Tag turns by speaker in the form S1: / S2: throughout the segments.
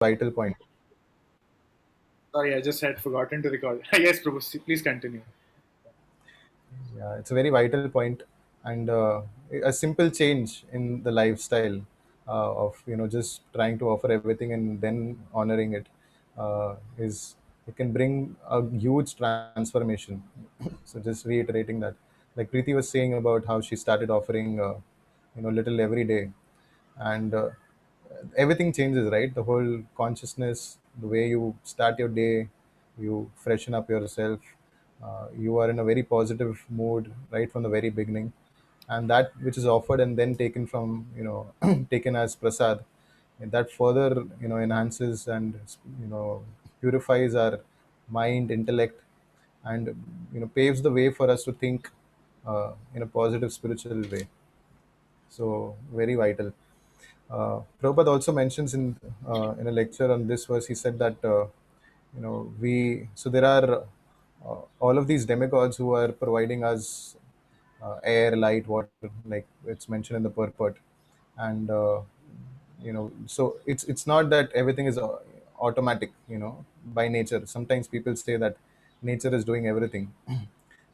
S1: vital point.
S2: Sorry, I just had forgotten to record. Yes, Prabhu, please continue.
S1: Yeah, it's a very vital point, and a simple change in the lifestyle of just trying to offer everything and then honoring it is it can bring a huge transformation. So just reiterating that, like Preeti was saying about how she started offering little every day, and everything changes, right? The whole consciousness, the way you start your day, you freshen up yourself, you are in a very positive mood right from the very beginning, and that which is offered and then taken from taken as prasad, and that further enhances and purifies our mind, intellect, and paves the way for us to think in a positive spiritual way. So very vital. Prabhupada also mentions in a lecture on this verse. He said that we so there are all of these demigods who are providing us air, light, water, like it's mentioned in the purport, and so it's not that everything is automatic, by nature. Sometimes people say that nature is doing everything,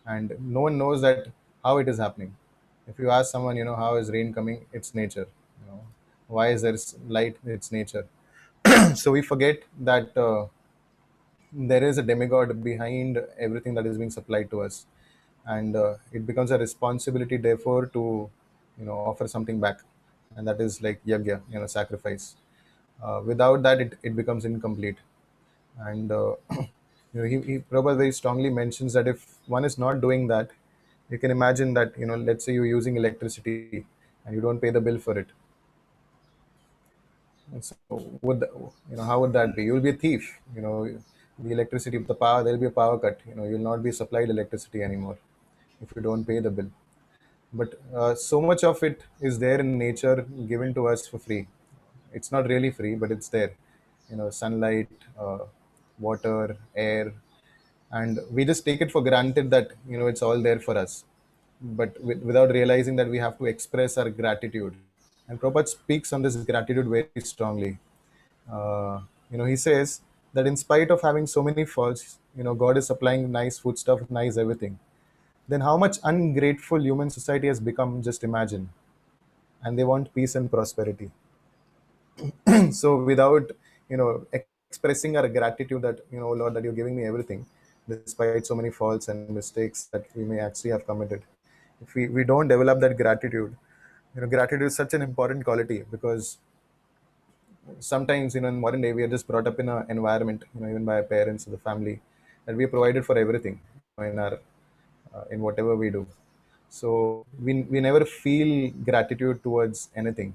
S1: and no one knows that how it is happening. If you ask someone, how is rain coming, it's nature. Why is there light, it's nature. So we forget that there is a demigod behind everything that is being supplied to us, and it becomes a responsibility therefore to offer something back, and that is like yajna, sacrifice. Without that, it becomes incomplete. And he Prabhupada very strongly mentions that if one is not doing that, you can imagine that, let's say you're using electricity and you don't pay the bill for it. And so how would that be? You'll be a thief. The electricity, the power, there'll be a power cut. You'll not be supplied electricity anymore if you don't pay the bill. But so much of it is there in nature, given to us for free. It's not really free, but it's there. Sunlight, water, air, and we just take it for granted that it's all there for us, but without realizing that we have to express our gratitude. And Prabhupada speaks on this gratitude very strongly. He says that in spite of having so many faults, God is supplying nice foodstuff, nice everything. Then how much ungrateful human society has become, just imagine. And they want peace and prosperity. So without, expressing our gratitude that, Lord, that you're giving me everything, despite so many faults and mistakes that we may actually have committed. If we don't develop that gratitude, gratitude is such an important quality, because sometimes in modern day we are just brought up in an environment, even by our parents or the family, that we are provided for everything in our in whatever we do. So we never feel gratitude towards anything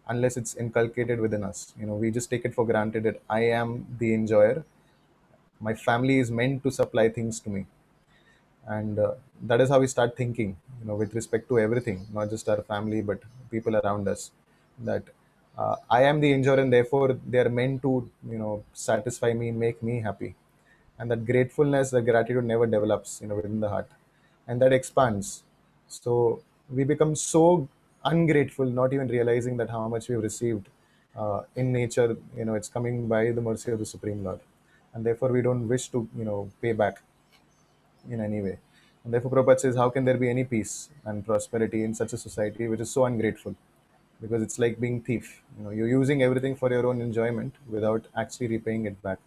S1: unless it's inculcated within us. We just take it for granted that I am the enjoyer, my family is meant to supply things to me, and that is how we start thinking, with respect to everything, not just our family but people around us, that I am the enjoyer and therefore they are meant to satisfy me, make me happy. And that gratefulness, the gratitude never develops within the heart, and that expands. So we become so ungrateful, not even realizing that how much we've received in nature. It's coming by the mercy of the Supreme Lord, and therefore we don't wish to pay back in any way. And therefore, Prabhupada says, how can there be any peace and prosperity in such a society which is so ungrateful? Because it's like being thief. You're using everything for your own enjoyment without actually repaying it back.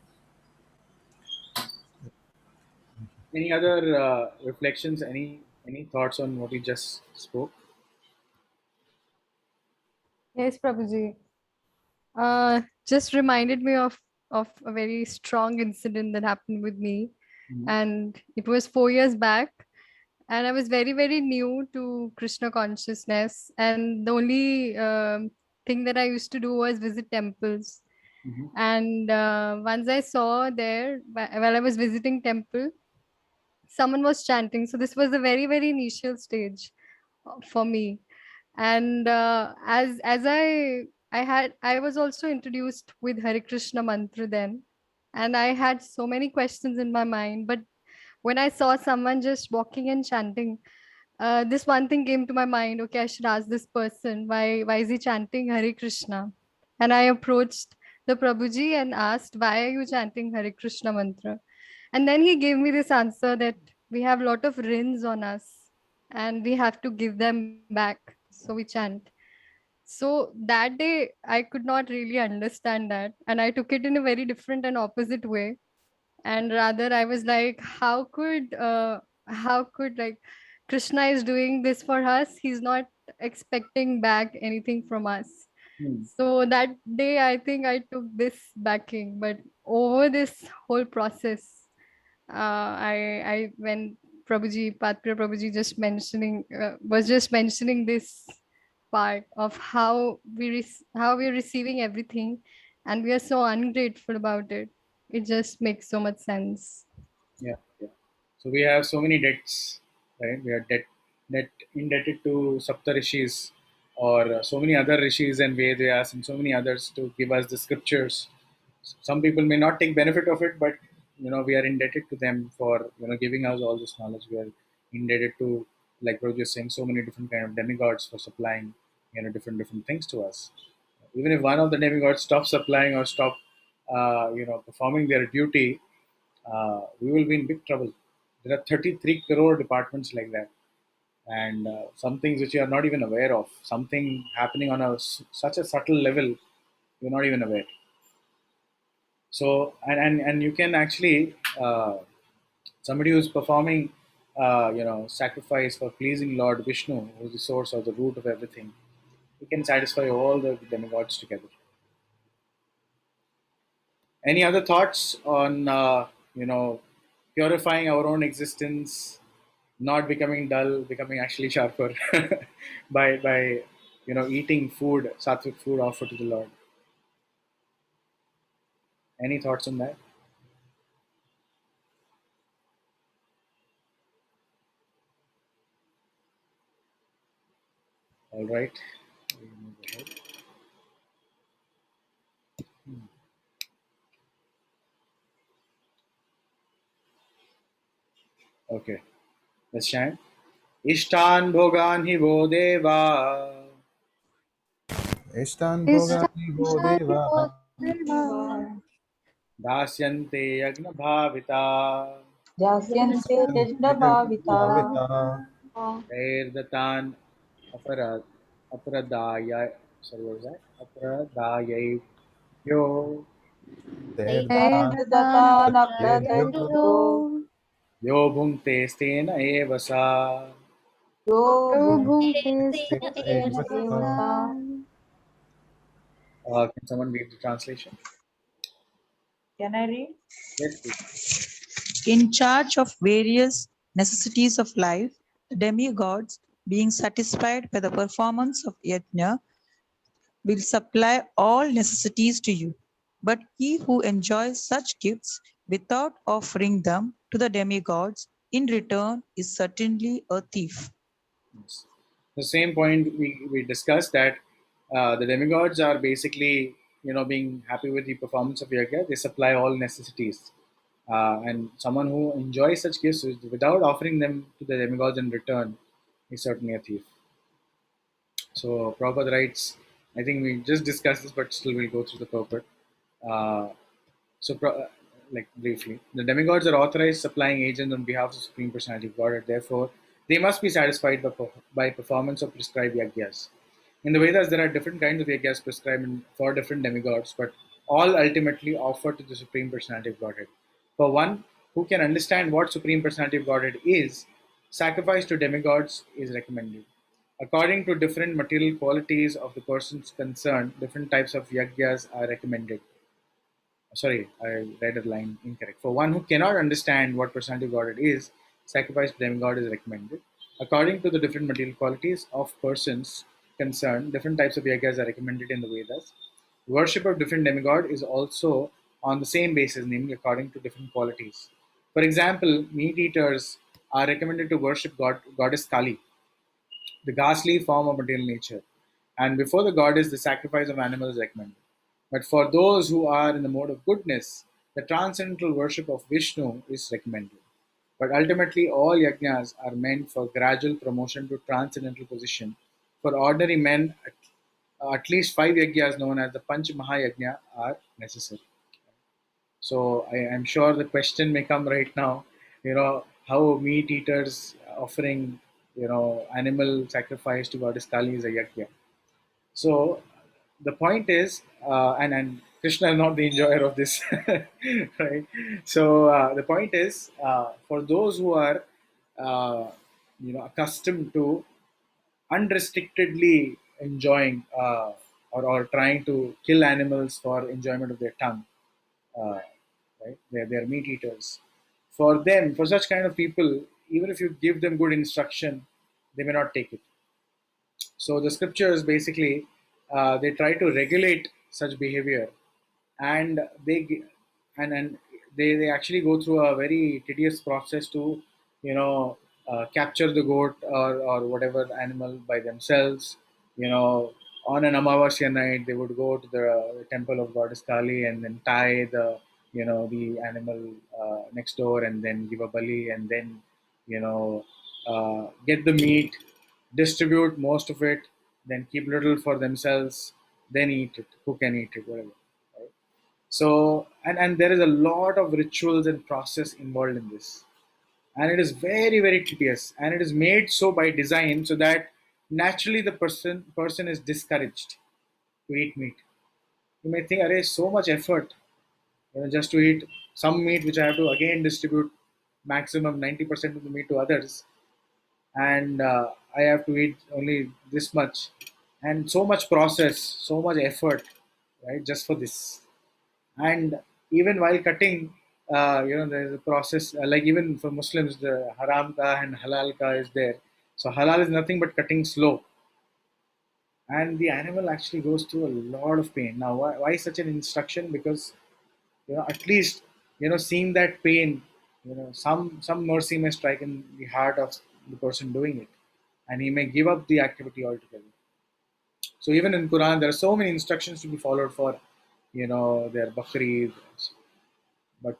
S2: Any other reflections? Any thoughts on what you just spoke?
S3: Yes, Prabhuji. Just reminded me of a very strong incident that happened with me,
S2: Mhm.
S3: and it was 4 years back, and I was very very new to Krishna consciousness, and the only thing that I used to do was visit temples.
S2: Mhm.
S3: And once I saw there while I was visiting temple, someone was chanting. So this was a very very initial stage for me. And I was also introduced with Hare Krishna mantra then, and I had so many questions in my mind. But when I saw someone just walking and chanting, this one thing came to my mind. Okay, I should ask this person why is he chanting Hare Krishna? And I approached the Prabhuji and asked, why are you chanting Hare Krishna mantra? And then he gave me this answer that we have a lot of rins on us and we have to give them back. So we chant. So that day, I could not really understand that. And I took it in a very different and opposite way. And rather, I was like, how could like Krishna is doing this for us? He's not expecting back anything from us.
S2: Hmm.
S3: So that day, I think I took this backing. But over this whole process, I when Prabhuji, Patra Prabhuji was just mentioning this part of how we're receiving everything, and we are so ungrateful about it. It just makes so much sense.
S2: Yeah, yeah. So we have so many debts, right? We are debt indebted to Sapta Rishis, or so many other Rishis and Vedas and so many others to give us the scriptures. Some people may not take benefit of it, but we are indebted to them for giving us all this knowledge. We are indebted to, like Roger was saying, so many different kind of demigods for supplying different things to us. Even if one of the demigods stops supplying or stop performing their duty, we will be in big trouble. There are 33 crore departments like that, and some things which you are not even aware of, something happening on such a subtle level, you're not even aware. So, and you can actually, somebody who's performing, sacrifice for pleasing Lord Vishnu, who's the source or the root of everything, he can satisfy all the demigods together. Any other thoughts on, purifying our own existence, not becoming dull, becoming actually sharper by eating food, sattvic food offered to the Lord? Any thoughts on that? All right. We move ahead. Okay. Let's chant. Ishtan bhogan hi vo deva
S1: Ishtan
S3: Ishta
S1: bhogani vo deva dasyante yajna bhavita
S4: दास्यन्ते यज्ञभाविता
S1: bhavita
S2: datan aparad apradaya, sorry, what was that? Apradayay yo
S1: Devatan
S4: दत्तान
S1: Devyo
S4: प्रदयो
S2: yo bhunte stena evasa.
S4: Yo
S3: Bhunte
S4: भुङ्क्ते
S3: Stena
S1: Devasa.
S4: देवता.
S3: Evasa.
S2: Can someone read the translation?
S4: Can I read?
S2: Yes, please.
S5: In charge of various necessities of life, the demigods, being satisfied by the performance of yajna, will supply all necessities to you. But he who enjoys such gifts without offering them to the demigods in return is certainly a thief.
S2: Yes. The same point we discussed, that the demigods are basically, being happy with the performance of yajna, they supply all necessities. And someone who enjoys such gifts without offering them to the demigods in return is certainly a thief. So Prabhupada writes, I think we just discussed this, but still we'll go through the purport. Uh, like briefly, the demigods are authorized supplying agents on behalf of Supreme Personality of Godhead. Therefore, they must be satisfied by performance of prescribed yajnas. In the Vedas, there are different kinds of yajnas prescribed for different demigods, but all ultimately offered to the Supreme Personality of Godhead. For one who can understand what Supreme Personality of Godhead is, sacrifice to demigods is recommended. According to different material qualities of the persons concerned, different types of yajnas are recommended. Sorry, I read a line incorrect. For one who cannot understand what personality of Godhead is, sacrifice to demigod is recommended. According to the different material qualities of persons concerned, different types of yajnas are recommended in the Vedas. Worship of different demigod is also on the same basis, namely according to different qualities. For example, meat eaters are recommended to worship goddess Kali, the ghastly form of material nature, and before the goddess, the sacrifice of animals is recommended. But for those who are in the mode of goodness, the transcendental worship of Vishnu is recommended. But ultimately, all yajnas are meant for gradual promotion to transcendental position. For ordinary men, at least 5 yajnas known as the Panch Mahayajna are necessary. So I'm sure the question may come right now, how meat eaters offering, animal sacrifice to goddess Kali is a yajna. So the point is, and Krishna is not the enjoyer of this, right? So the point is, for those who are, accustomed to unrestrictedly enjoying or trying to kill animals for enjoyment of their tongue, uh, right? They're meat eaters. For them, for such kind of people, even if you give them good instruction, they may not take it. So the scriptures basically they try to regulate such behavior, and and they actually go through a very tedious process to capture the goat or whatever animal by themselves. On an Amavasya night, they would go to the temple of goddess Kali and then tie the animal next door and then give a bali and then get the meat, distribute most of it, then keep little for themselves, then eat it, cook and eat it, whatever. Right? So, and there is a lot of rituals and process involved in this, and it is very very tedious, and it is made so by design so that naturally the person is discouraged to eat meat. You may think, "Arey, so much effort, just to eat some meat, which I have to again distribute maximum 90% of the meat to others, and I have to eat only this much, and so much process, so much effort, right, just for this." And even while cutting, there's a process, like even for Muslims, the haram ka and halal ka is there. So halal is nothing but cutting slow, and the animal actually goes through a lot of pain. Now, why such an instruction? Because at least seeing that pain, some mercy may strike in the heart of the person doing it, and he may give up the activity altogether. So even in Quran, there are so many instructions to be followed for their Bakri, but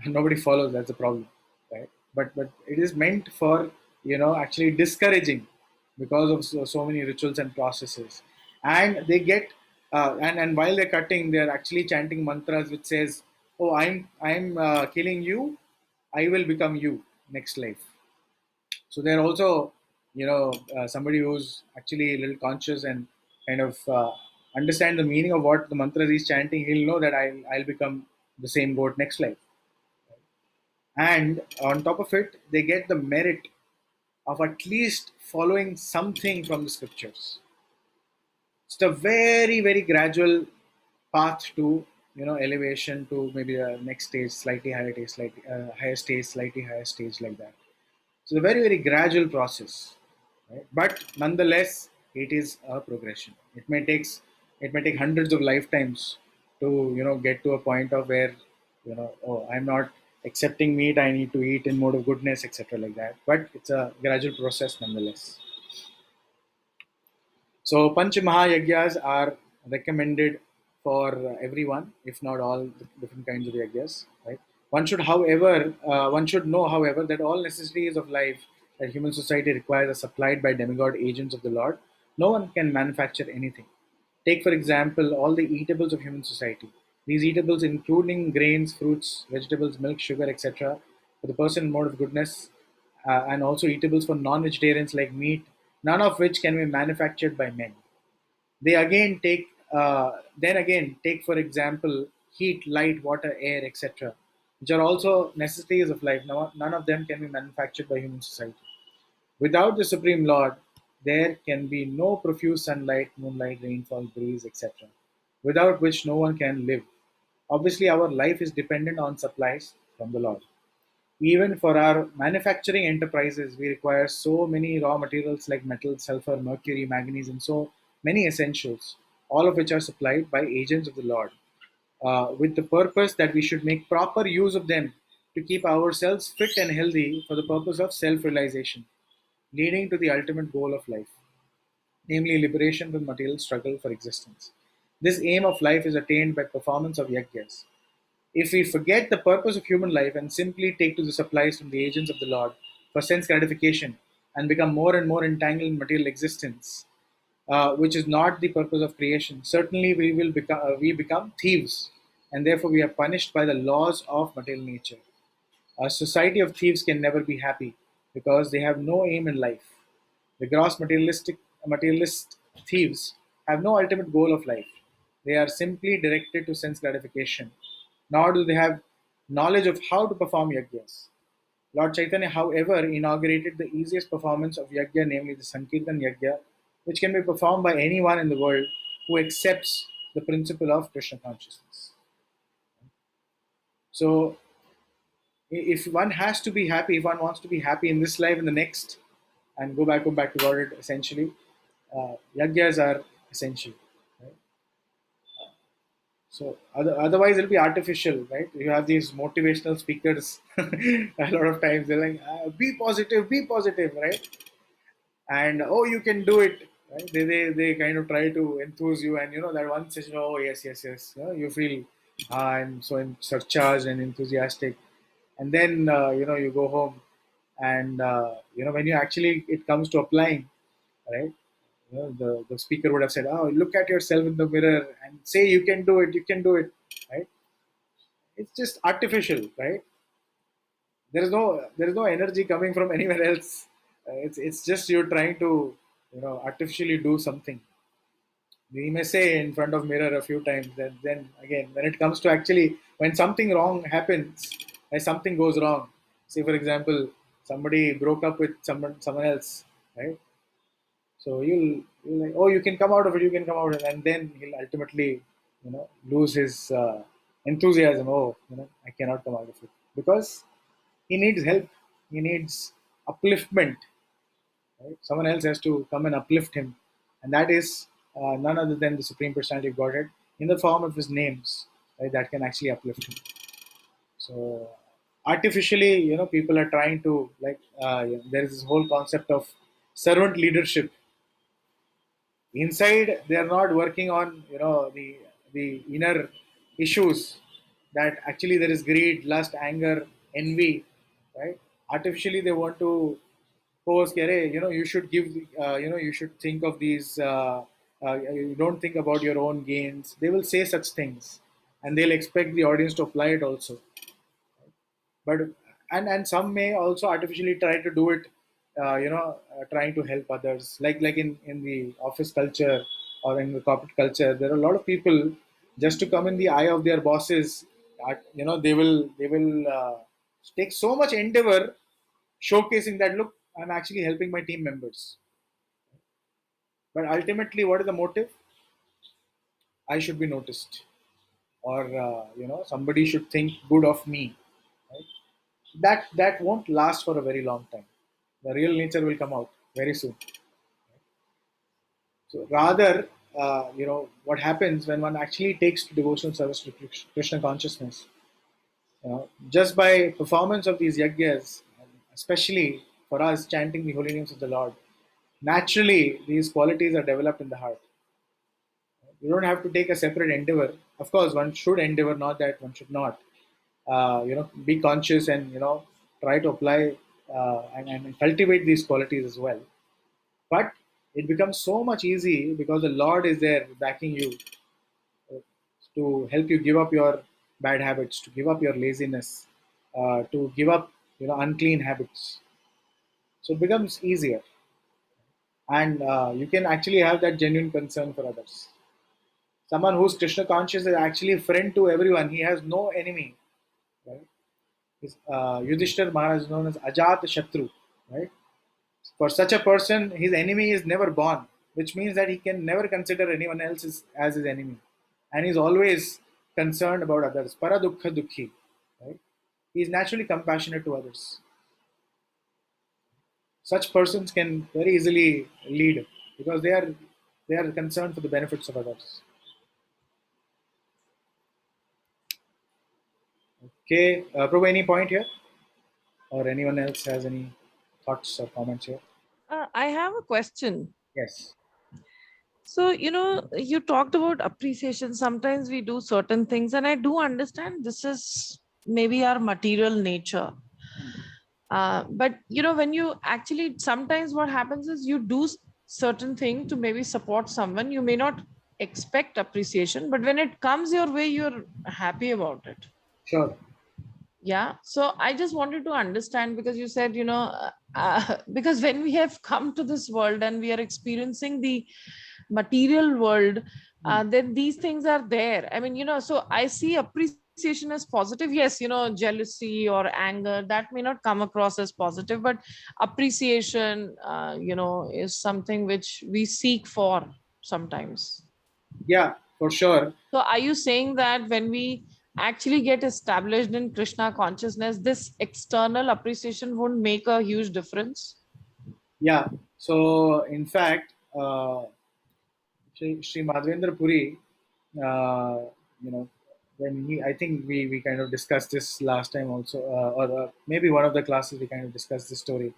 S2: nobody follows. That's the problem, right? But it is meant for actually discouraging, because of so many rituals and processes, and they get and while they're cutting, they're actually chanting mantras which says, "Oh, I'm killing you, I will become you next life." So they're also somebody who's actually a little conscious and kind of understand the meaning of what the mantras he's chanting. He'll know that I'll become the same goat next life. And on top of it, they get the merit of at least following something from the scriptures. It's a very very gradual path to elevation to maybe the next stage, slightly higher stage, slightly higher stage, slightly higher stage, like that. So, a very very gradual process, right? But nonetheless, it is a progression. It may take hundreds of lifetimes to get to a point of where oh, I'm not accepting meat, I need to eat in mode of goodness, etc., like that. But it's a gradual process nonetheless. So Panch Mahayajnas are recommended for everyone, if not all the different kinds of yajnas. Right? One should know, however, that all necessities of life that human society requires are supplied by demigod agents of the Lord. No one can manufacture anything. Take, for example, all the eatables of human society. These eatables, including grains, fruits, vegetables, milk, sugar, etc., for the person in mode of goodness, and also eatables for non-vegetarians like meat, none of which can be manufactured by men. They then again take for example heat, light, water, air, etc., which are also necessities of life. None of them can be manufactured by human society. Without the Supreme Lord, there can be no profuse sunlight, moonlight, rainfall, breeze, etc., without which no one can live. Obviously, our life is dependent on supplies from the Lord. Even for our manufacturing enterprises, we require so many raw materials like metal, sulfur, mercury, manganese, and so many essentials, all of which are supplied by agents of the Lord, with the purpose that we should make proper use of them to keep ourselves fit and healthy for the purpose of self realization, leading to the ultimate goal of life, namely liberation from material struggle for existence. This aim of life is attained by performance of yajnas. If we forget the purpose of human life and simply take to the supplies from the agents of the Lord for sense gratification and become more and more entangled in material existence, which is not the purpose of creation, certainly we become thieves, and therefore we are punished by the laws of material nature. A society of thieves can never be happy because they have no aim in life. The gross materialist thieves have no ultimate goal of life. They are simply directed to sense gratification, nor do they have knowledge of how to perform yajnas. Lord Chaitanya, however, inaugurated the easiest performance of yajna, namely the Sankirtan yajna, which can be performed by anyone in the world who accepts the principle of Krishna consciousness. So, if one has to be happy, if one wants to be happy in this life and the next, and go back to God, essentially, yajnas are essential. Right? So otherwise it'll be artificial, right? You have these motivational speakers a lot of times they're like, be positive, right? And oh, you can do it, right? They kind of try to enthuse you, and that one session, oh yes, you feel I'm so surcharged and enthusiastic, and then you go home, and when you actually it comes to applying, right? The speaker would have said, oh, look at yourself in the mirror and say you can do it, right? It's just artificial, right? There is no energy coming from anywhere else. It's just you're trying to artificially do something. We may say in front of mirror a few times, then again when it comes to actually when something wrong happens, when something goes wrong, say for example somebody broke up with someone else, right? So you'll like, oh, you can come out of it, and then he'll ultimately, lose his enthusiasm. Oh, I cannot come out of it because he needs help. He needs upliftment. Right? Someone else has to come and uplift him, and that is none other than the Supreme Personality of Godhead in the form of His names, right? That can actually uplift him. So artificially, people are trying to there is this whole concept of servant leadership. Inside they are not working on the inner issues, that actually there is greed, lust, anger, envy, right? Artificially they want to pose, you should give, you should think of these, you don't think about your own gains. They will say such things, and they'll expect the audience to apply it also. But and some may also artificially try to do it, trying to help others, like in the office culture or in the corporate culture. There are a lot of people, just to come in the eye of their bosses, they will take so much endeavor showcasing that, look, I'm actually helping my team members. But ultimately, what is the motive? I should be noticed, or somebody should think good of me, right? That won't last for a very long time. The real nature will come out very soon. So rather, what happens when one actually takes devotional service to Krishna consciousness, just by performance of these yajnas, especially for us chanting the holy names of the Lord, naturally these qualities are developed in the heart. You don't have to take a separate endeavor. Of course, one should endeavor, not that one should not. Be conscious and try to apply and cultivate these qualities as well. But it becomes so much easy because the Lord is there backing you, to help you give up your bad habits, to give up your laziness, to give up unclean habits. So it becomes easier, and you can actually have that genuine concern for others. Someone who's Krishna conscious is actually a friend to everyone. He has no enemy. Right? Yudhishthir Maharaj is known as Ajat Shatru. Right? For such a person, his enemy is never born, which means that he can never consider anyone else as his enemy. And he's always concerned about others. Para dukkha dukhi. Right? He is naturally compassionate to others. Such persons can very easily lead because they are concerned for the benefits of others. Okay, Prabhu, any point here? Or anyone else has any thoughts or comments here?
S6: I have a question.
S2: Yes.
S6: So, you talked about appreciation. Sometimes we do certain things, and I do understand this is maybe our material nature. But, when you actually, sometimes what happens is you do certain thing to maybe support someone, you may not expect appreciation, but when it comes your way, you're happy about it.
S2: Sure.
S6: Yeah. So I just wanted to understand, because you said, because when we have come to this world and we are experiencing the material world, then these things are there. I mean, so I see appreciation as positive. Yes, jealousy or anger, that may not come across as positive, but appreciation, is something which we seek for sometimes.
S2: Yeah, for sure.
S6: So are you saying that when we actually get established in Krishna consciousness, this external appreciation won't make a huge difference?
S2: Yeah. So, in fact, Sri Madhvendra Puri, when I think we kind of discussed this last time also, or maybe one of the classes we kind of discussed this story.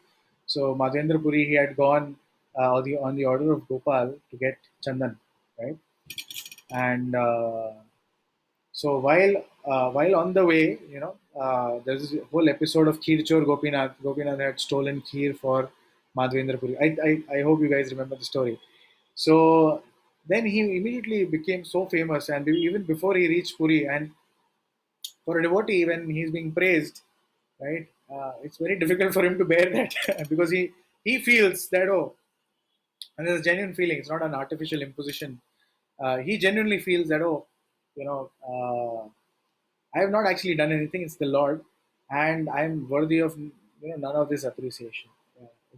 S2: So Madhvendra Puri, he had gone on the order of Gopal to get Chandan, right? And while on the way, there's this whole episode of Kheer Chor Gopinath. Gopinath had stolen kheer for Madhvendra Puri. I hope you guys remember the story. So then he immediately became so famous, and even before he reached Puri, and for a devotee, when he's being praised, right, it's very difficult for him to bear that because he feels that, oh, and there's a genuine feeling. It's not an artificial imposition. He genuinely feels that, oh, I have not actually done anything. It's the Lord, and I'm worthy of none of this appreciation.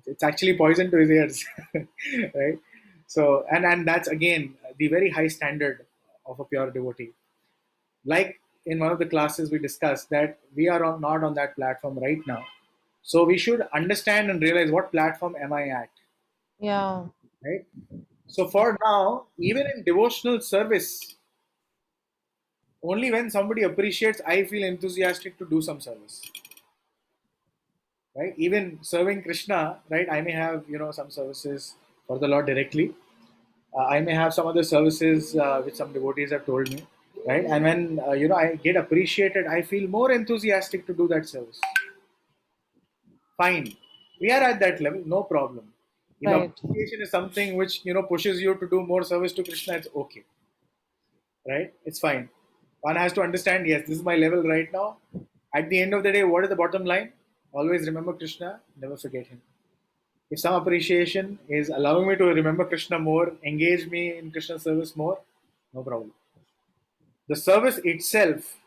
S2: It's actually poison to his ears, right? So, and that's again the very high standard of a pure devotee. Like in one of the classes we discussed that we are not on that platform right now, so we should understand and realize what platform am I at,
S6: Yeah.
S2: right? So for now, even in devotional service, only when somebody appreciates, I feel enthusiastic to do some service. Right? Even serving Krishna, right? I may have some services for the Lord directly. I may have some other services which some devotees have told me, right? And when I get appreciated, I feel more enthusiastic to do that service. Fine, we are at that level, no problem. If
S6: Right.
S2: appreciation is something which pushes you to do more service to Krishna, it's okay, right? It's fine. One has to understand, yes, this is my level right now. At the end of the day, what is the bottom line? Always remember Krishna, never forget him. If some appreciation is allowing me to remember Krishna more, engage me in Krishna service more, no problem. The service itself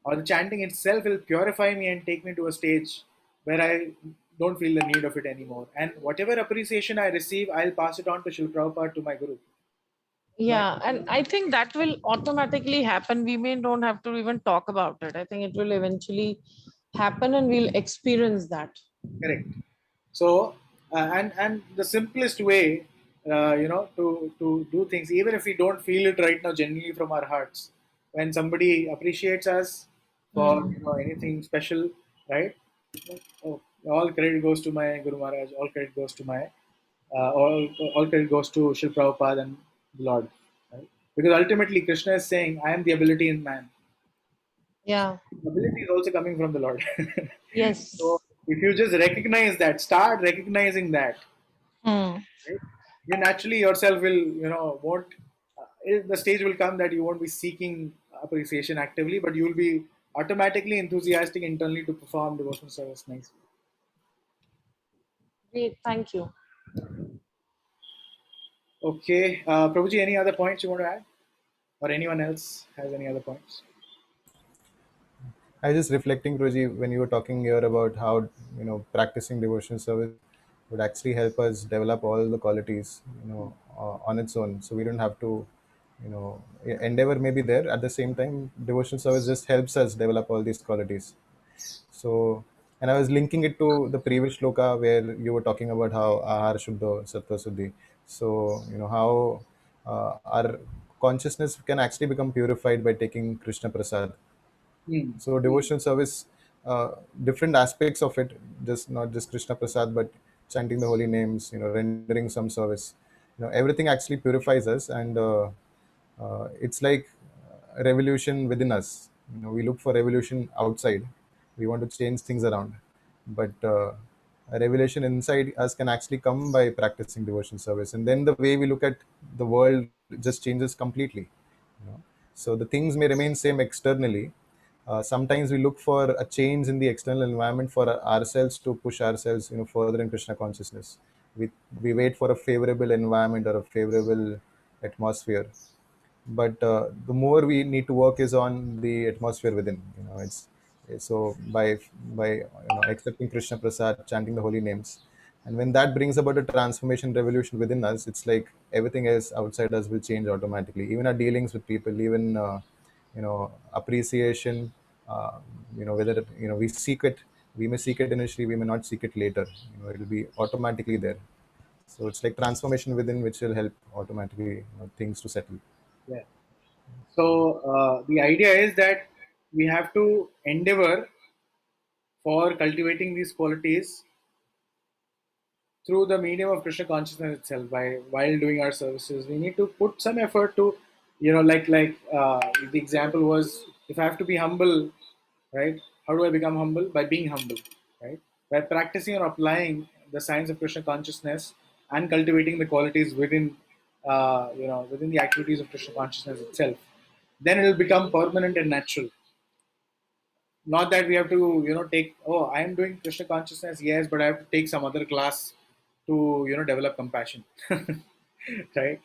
S2: or the chanting itself will purify me and take me to a stage where I don't feel the need of it anymore. And whatever appreciation I receive, I'll pass it on to Srila Prabhupada, to my Guru.
S6: Yeah. And I think that will automatically happen. We may don't have to even talk about it. I think it will eventually happen and we'll experience that.
S2: Correct. So, and the simplest way, to do things, even if we don't feel it right now, genuinely from our hearts, when somebody appreciates us for anything special, right? Oh, all credit goes to my Guru Maharaj. All credit goes to my all credit goes to Shri Prabhupada and the Lord, right? Because ultimately, Krishna is saying, "I am the ability in man."
S6: Yeah.
S2: Ability is also coming from the Lord. So
S6: Yes.
S2: if you just recognize that, start recognizing that,
S6: Hmm.
S2: right? You naturally yourself will, won't. The stage will come that you won't be seeking appreciation actively, but you will be automatically enthusiastic internally to perform devotional service nicely.
S6: Great. Thank you.
S2: Okay, Prabhuji, any other points you want to add, or anyone else has any other points?
S1: I was just reflecting, Roji, when you were talking here about how practicing devotional service would actually help us develop all the qualities on its own. So we don't have to endeavor may be there at the same time. Devotional service just helps us develop all these qualities. So, and I was linking it to the previous shloka where you were talking about how āhāra-śuddhau, sattva-śuddhi. So, how our consciousness can actually become purified by taking Krishna Prasad.
S2: Hmm.
S1: So devotional service, different aspects of it, just not just Krishna Prasad, but chanting the holy names, rendering some service. Everything actually purifies us, and it's like a revolution within us. We look for revolution outside. We want to change things around, but A revelation inside us can actually come by practicing devotion service, and then the way we look at the world just changes completely. You know? So the things may remain same externally. Sometimes we look for a change in the external environment for ourselves to push ourselves, further in Krishna consciousness. We wait for a favorable environment or a favorable atmosphere, but the more we need to work is on the atmosphere within. So by accepting Krishna Prasad, chanting the holy names, and when that brings about a transformation revolution within us, it's like everything else outside us will change automatically. Even our dealings with people, even appreciation, uh, whether we may seek it initially, we may not seek it later. It'll be automatically there. So it's like transformation within, which will help automatically, things to settle.
S2: Yeah. So the idea is that we have to endeavor for cultivating these qualities through the medium of Krishna consciousness itself. By while doing our services, we need to put some effort to, the example was, if I have to be humble, right? How do I become humble? By being humble, right? By practicing or applying the science of Krishna consciousness and cultivating the qualities within, within the activities of Krishna consciousness itself, then it will become permanent and natural. Not that we have to take, oh, I am doing Krishna consciousness, yes, but I have to take some other class to develop compassion. Right?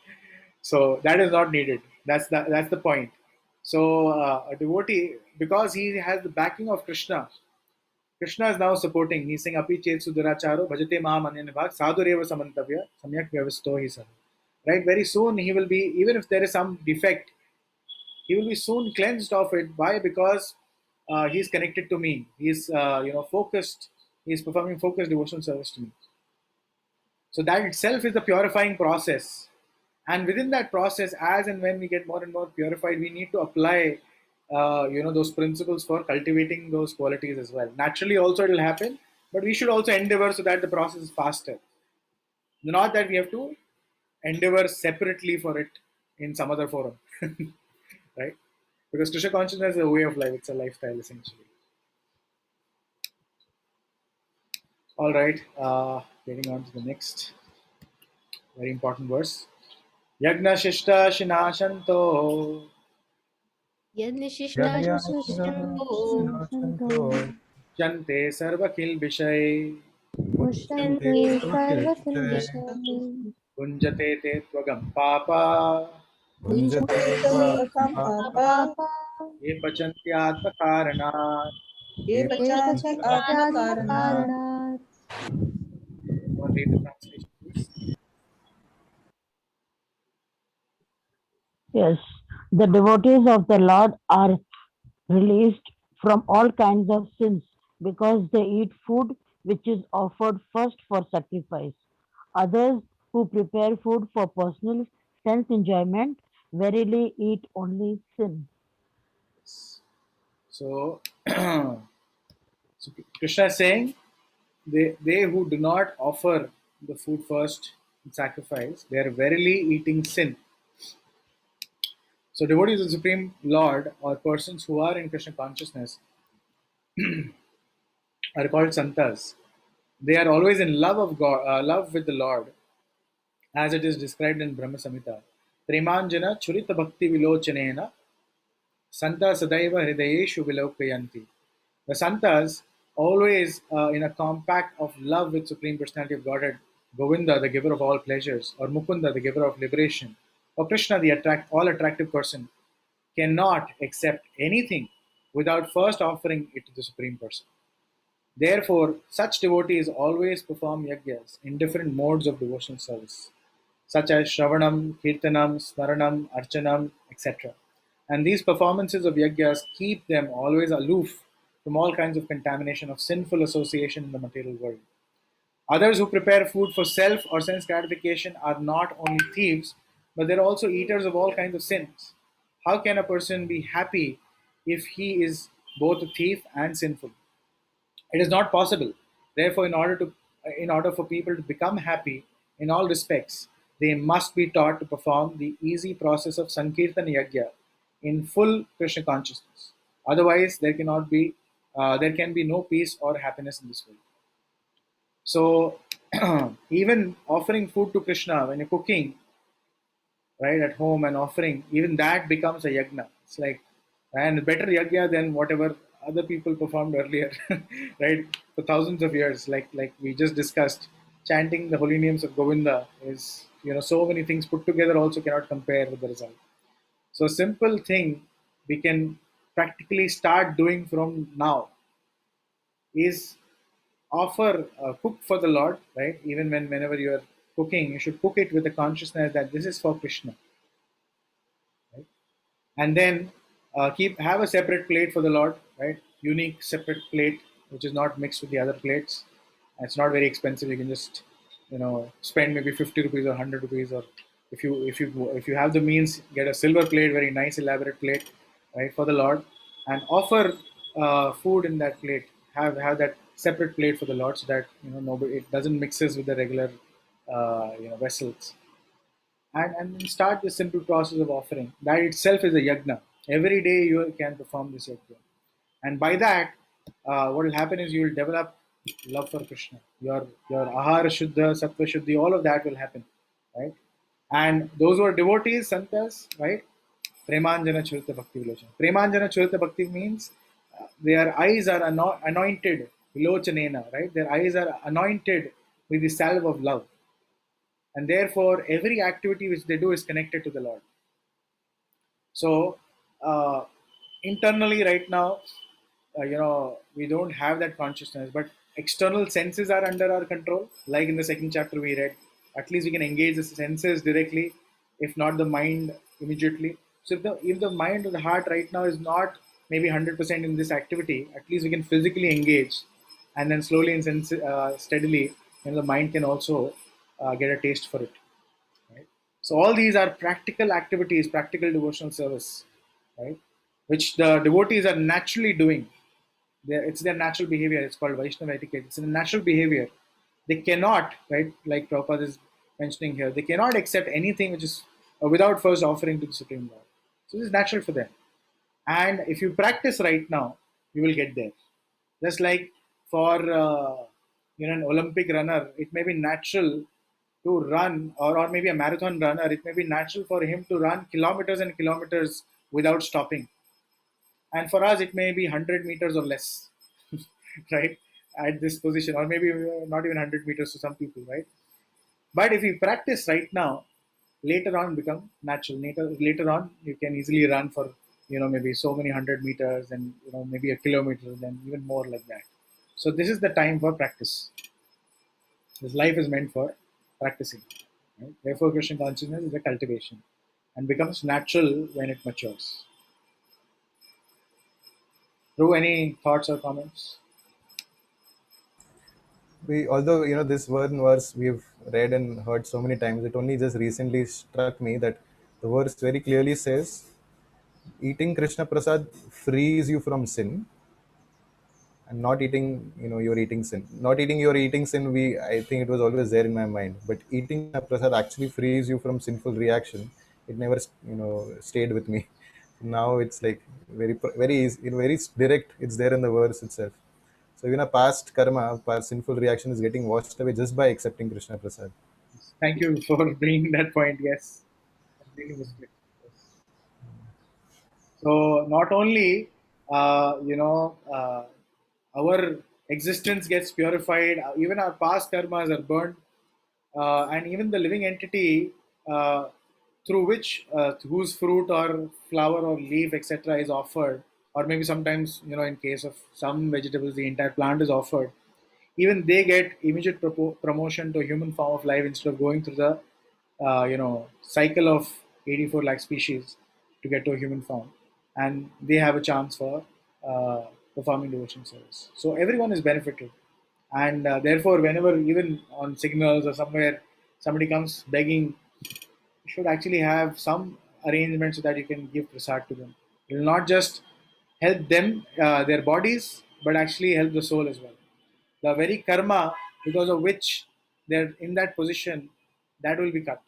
S2: So that is not needed. That's the point. So a devotee, because he has the backing of Krishna is now supporting. He's saying api chet suduracharo bhajate maham anyanabhag sadhureva samantavya samyak vyavasto hi sarva. Right? Very soon he will be, even if there is some defect, he will be soon cleansed of it. Why? Because he's connected to me. He's focused. He's performing focused devotional service to me. So that itself is the purifying process. And within that process, as and when we get more and more purified, we need to apply those principles for cultivating those qualities as well. Naturally, also it will happen, but we should also endeavor so that the process is faster. Not that we have to endeavor separately for it in some other forum. Right? Because Krishna consciousness is a way of life, it's a lifestyle essentially. All right, getting on to the next very important verse. Yajna shishta shinashanto
S3: यज्ञशिष्टाशिनश्चित्तो
S2: jante sarva kil vishay
S3: मुह्यन्ते सर्वकिल्बिषैः
S2: punjate te tvagam papa
S1: Bhunjate
S3: पापा
S2: ye pachantyatma karanat.
S4: ये
S3: ये
S4: पचान्ति आत्मकारणात्
S3: पश्चात्कारणात्.
S2: One read the translation, please.
S7: Yes, the devotees of the Lord are released from all kinds of sins because they eat food which is offered first for sacrifice. Others who prepare food for personal sense enjoyment verily eat only sin.
S2: So, so Krishna is saying they who do not offer the food first in sacrifice, they are verily eating sin. So devotees of the Supreme Lord or persons who are in Krishna consciousness are called santas. They are always in love of God, love with the Lord, as it is described in Brahma Samhita. Premanjana churita bhakti vilochanena santa sadaiva hridayeshu vilokyanti. The santas, always in a compact of love with Supreme Personality of Godhead, Govinda, the giver of all pleasures, or Mukunda, the giver of liberation, or Krishna, the all attractive person, cannot accept anything without first offering it to the Supreme Person. Therefore, such devotees always perform yajnas in different modes of devotional service, such as Shravanam, Kirtanam, Smaranam, Archanam, etc. And these performances of yajnas keep them always aloof from all kinds of contamination of sinful association in the material world. Others who prepare food for self or sense gratification are not only thieves, but they're also eaters of all kinds of sins. How can a person be happy if he is both a thief and sinful? It is not possible. Therefore, in order for people to become happy in all respects, they must be taught to perform the easy process of Sankirtan Yajna in full Krishna consciousness. Otherwise, there can be no peace or happiness in this world. So even offering food to Krishna when you're cooking, right, at home and offering, even that becomes a yajna. It's like, and better yajna than whatever other people performed earlier, right, for thousands of years. Like we just discussed, chanting the holy names of Govinda is, so many things put together also cannot compare with the result. So a simple thing we can practically start doing from now is offer cook for the Lord, right? Even whenever you are cooking, you should cook it with the consciousness that this is for Krishna, right? And then have a separate plate for the Lord, right? Unique separate plate which is not mixed with the other plates. And it's not very expensive. You can just spend maybe 50 rupees or 100 rupees, or if you have the means, get a silver plate, very nice elaborate plate, right, for the Lord, and offer food in that plate. Have that separate plate for the Lord, so that nobody, it doesn't mixes with the regular vessels, and start the simple process of offering. That itself is a yajna. Every day you can perform this yajna, and by that, what will happen is you will develop love for Krishna. Your āhāra-śuddhau, sattva-śuddhau, all of that will happen, right? And those who are devotees, santas, right? Premanjana churita bhakti vilochana. Premanjana churita bhakti means their eyes are anointed, vilochanena, right? Their eyes are anointed with the salve of love, and therefore every activity which they do is connected to the Lord. So internally right now, we don't have that consciousness, but external senses are under our control. Like in the second chapter we read, at least we can engage the senses directly, if not the mind immediately. So if the mind or the heart right now is not maybe 100% in this activity, at least we can physically engage, and then slowly and steadily, the mind can also get a taste for it. Right? So all these are practical activities, practical devotional service, right, which the devotees are naturally doing. It's their natural behavior. It's called Vaishnava etiquette. It's a natural behavior. They cannot, right, like Prabhupada is mentioning here, they cannot accept anything which is without first offering to the Supreme Lord. So this is natural for them. And if you practice right now, you will get there. Just like for an Olympic runner, it may be natural to run, or maybe a marathon runner, it may be natural for him to run kilometers and kilometers without stopping. And for us, it may be 100 meters or less, right, at this position, or maybe not even 100 meters to some people, right? But if you practice right now, later on become natural. Later on, you can easily run for, maybe so many 100 meters, and, maybe a kilometer, then even more like that. So this is the time for practice. This life is meant for practicing. Right? Therefore, Krishna consciousness is a cultivation and becomes natural when it matures. Drew, any thoughts or comments?
S1: Although this one verse we've read and heard so many times, it only just recently struck me that the verse very clearly says, eating Krishna Prasad frees you from sin, and not eating, you're eating sin. Not eating, you're eating sin. I think it was always there in my mind. But eating Krishna Prasad actually frees you from sinful reaction. It never, stayed with me. Now it's like very easy, very direct. It's there in the verse itself. So even a past karma, past sinful reaction is getting washed away just by accepting Krishna Prasad.
S2: Thank you for bringing that point. Yes, completely missed it. Yes. So not only our existence gets purified, even our past karmas are burned, and even the living entity through which whose fruit or flower or leaf etc. is offered, or maybe sometimes in case of some vegetables the entire plant is offered, even they get immediate promotion to a human form of life instead of going through the cycle of 84 lakh species to get to a human form, and they have a chance for performing devotion service. So everyone is benefited, and therefore whenever even on signals or somewhere somebody comes begging, you should actually have some arrangement so that you can give prasad to them. It will not just help them, their bodies, but actually help the soul as well. The very karma because of which they're in that position, that will be cut.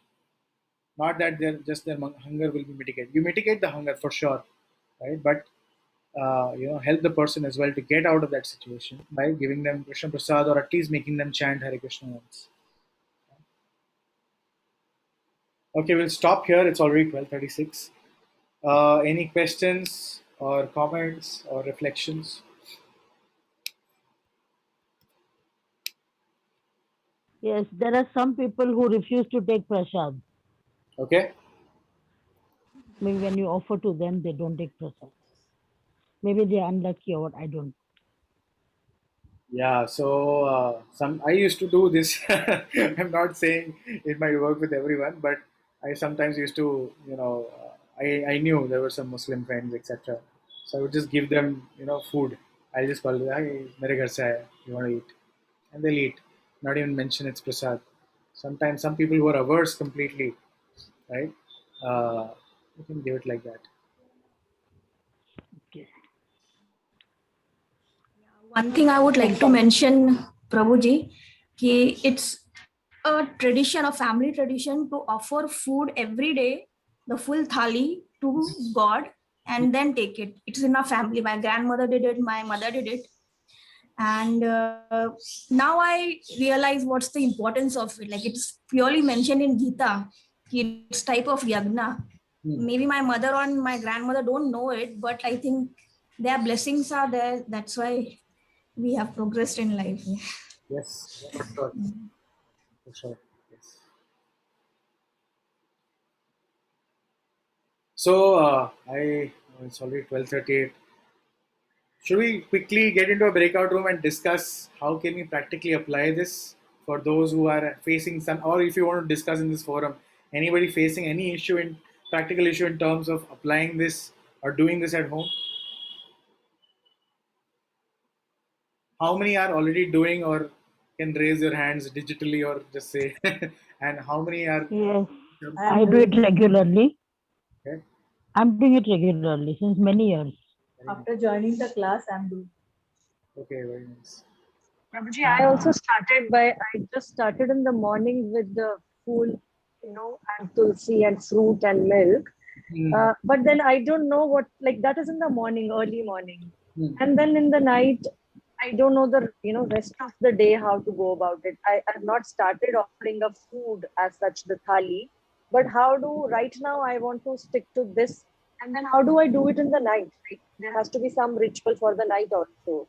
S2: Not that their hunger will be mitigated. You mitigate the hunger for sure, right? But help the person as well to get out of that situation by giving them Krishna Prasad, or at least making them chant Hare Krishna once. Okay, we'll stop here. It's already 12:36. Any questions or comments or reflections?
S7: Yes, there are some people who refuse to take prasad.
S2: Okay.
S7: Maybe when you offer to them, they don't take prasad. Maybe they are unlucky or what, I don't.
S2: Yeah, so I used to do this. I'm not saying it might work with everyone, but I sometimes used to, I knew there were some Muslim friends, etc. So I would just give them, food. I'll just call them, "Hey, mere ghar se hai, you want to eat?" And they'll eat. Not even mention it's prasad. Sometimes some people who are averse completely, right? You can give it like that.
S7: Okay.
S8: One thing I would like to mention, Prabhuji, it's a tradition, a family tradition to offer food every day, the full thali to God, and then take it. It's in our family. My grandmother did it, my mother did it. And now I realize what's the importance of it. Like it's purely mentioned in Gita. It's type of yajna. Maybe my mother or my grandmother don't know it, but I think their blessings are there. That's why we have progressed in life.
S2: Yes, for sure. For sure. Yes. So it's already 12:38. Should we quickly get into a breakout room and discuss how can we practically apply this for those who are facing some, or if you want to discuss in this forum, anybody facing any issue in practical issue in terms of applying this or doing this at home? How many are already doing or can raise your hands digitally or just say, and how many are?
S7: Yes, I do it regularly.
S2: Okay.
S7: I'm doing it regularly since many years.
S4: After joining the class, I'm doing.
S2: Okay, very nice.
S9: Prabhuji, I also I just started in the morning with the full, and tulsi and fruit and milk. But then I don't know what, like that is in the morning, early morning. And then in the night, I don't know the, rest of the day how to go about it. I have not started offering a food as such, the thali. But right now I want to stick to this. And then how do I do it in the night? Right? There has to be some ritual for the night also.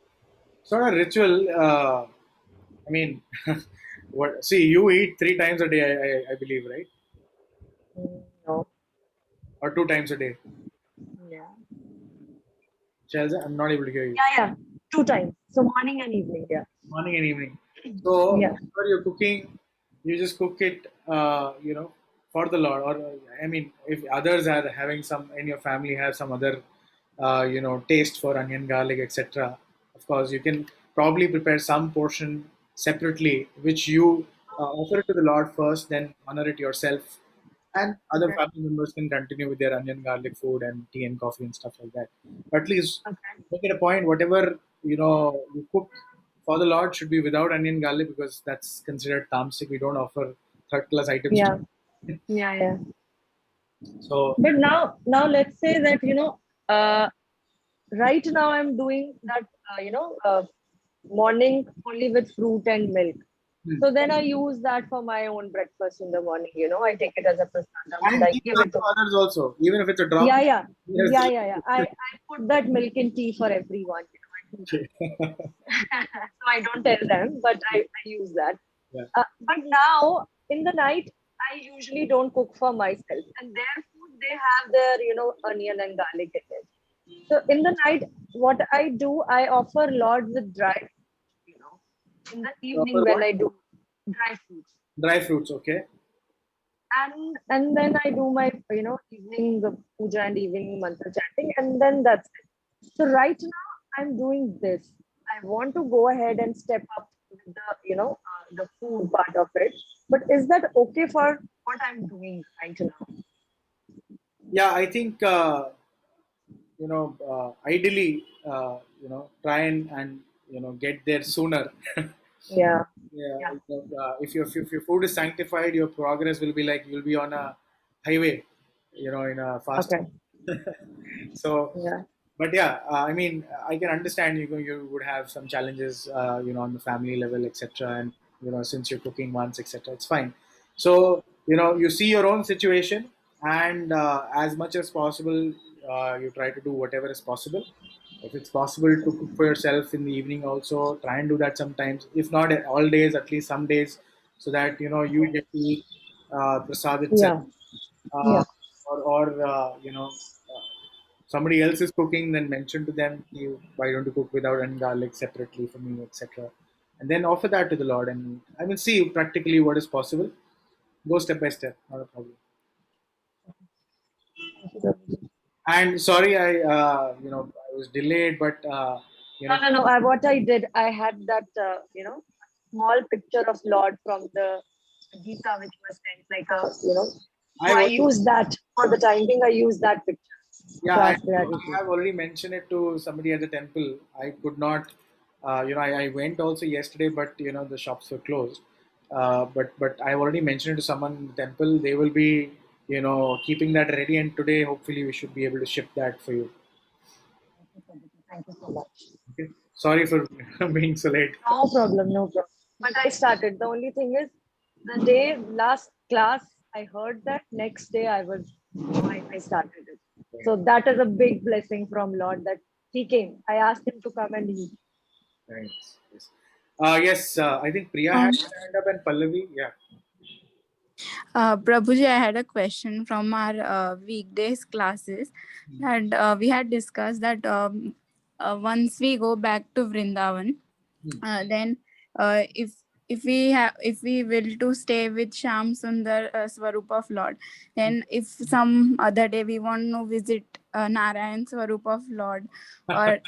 S2: It's not a ritual. I mean, what? See, you eat 3 times a day, I believe, right?
S9: No.
S2: Or 2 times a day.
S9: Yeah.
S2: Shalza, I'm not able to hear you.
S9: Yeah. 2 times. So morning and evening, yeah.
S2: Morning and evening. So,
S9: Yeah.
S2: whenever you're cooking, you just cook it, for the Lord. Or, I mean, if others are having some, in your family have some other, taste for onion, garlic, etc. Of course, you can probably prepare some portion separately, which you offer it to the Lord first, then honor it yourself. And other family members can continue with their onion, garlic food and tea and coffee and stuff like that. But at least make it a point, whatever, you cook for the Lord should be without onion, garlic, because that's considered tamasic. We don't offer third class items.
S9: Yeah. Yeah.
S2: So,
S9: But now let's say that, right now I'm doing that, morning only with fruit and milk. So then I use that for my own breakfast in the morning. I take it as a prasadam and I give it to
S2: others also, even if it's a drop.
S9: Yeah. I put that milk in tea for everyone. So I don't tell them, but I use that.
S2: Yeah.
S9: But now in the night, I usually don't cook for myself, and their food they have their onion and garlic in it. So in the night, what I do, I offer Lord with dry fruits, in the evening
S2: Offer
S9: when
S2: what?
S9: I do dry fruits.
S2: Dry fruits, okay.
S9: And then I do my evening the puja and evening mantra chanting, and then that's it. So right now I'm doing this. I want to go ahead and step up with the food part of it. But is that okay for what I'm doing right now?
S2: Yeah, I think ideally, try and get there sooner.
S9: Yeah.
S2: Yeah. If your food is sanctified, your progress will be like you'll be on a highway, in a fast.
S9: Okay.
S2: So,
S9: Yeah.
S2: But yeah, I mean, I can understand you would have some challenges, on the family level, etc. And since you're cooking once, etc., it's fine. So you see your own situation, and as much as possible, you try to do whatever is possible. If it's possible to cook for yourself in the evening, also try and do that sometimes. If not all days, at least some days, so that you get to eat prasad itself,
S9: Yeah.
S2: uh,
S9: Yeah.
S2: or somebody else is cooking, then mention to them, why don't you cook without any garlic separately for me, etc. And then offer that to the Lord. And I mean, see practically what is possible. Go step by step, not a problem.
S9: Thank you, Prabhuji.
S2: And sorry, I was delayed, but
S9: No, no, no. What I did, I had that, small picture of Lord from the Gita, which was sent, like a,
S2: I
S9: so I
S2: was,
S9: used that for the time being. I used that picture
S2: yeah,
S9: to
S2: I
S9: ask gratitude.
S2: have already mentioned it to somebody at the temple. I could not, I went also yesterday, but the shops were closed. But I already mentioned it to someone in the temple. They will be, keeping that ready, and today hopefully we should be able to ship that for you.
S9: Thank you so much.
S2: Okay. Sorry for being so late.
S9: No problem, no problem. But I started. The only thing is, the day last class, I heard that. Next day, I started it. So that is a big blessing from Lord that He came. I asked Him to come and He.
S2: Thanks. Yes. Yes. I think Priya had
S10: Um,
S2: her hand up and Pallavi. Yeah.
S10: Prabhuji, I had a question from our weekdays classes that we had discussed that once we go back to Vrindavan, then if we will to stay with Sham Sundar Swarup of Lord, then if some other day we want to visit Narayan Swarup of Lord, or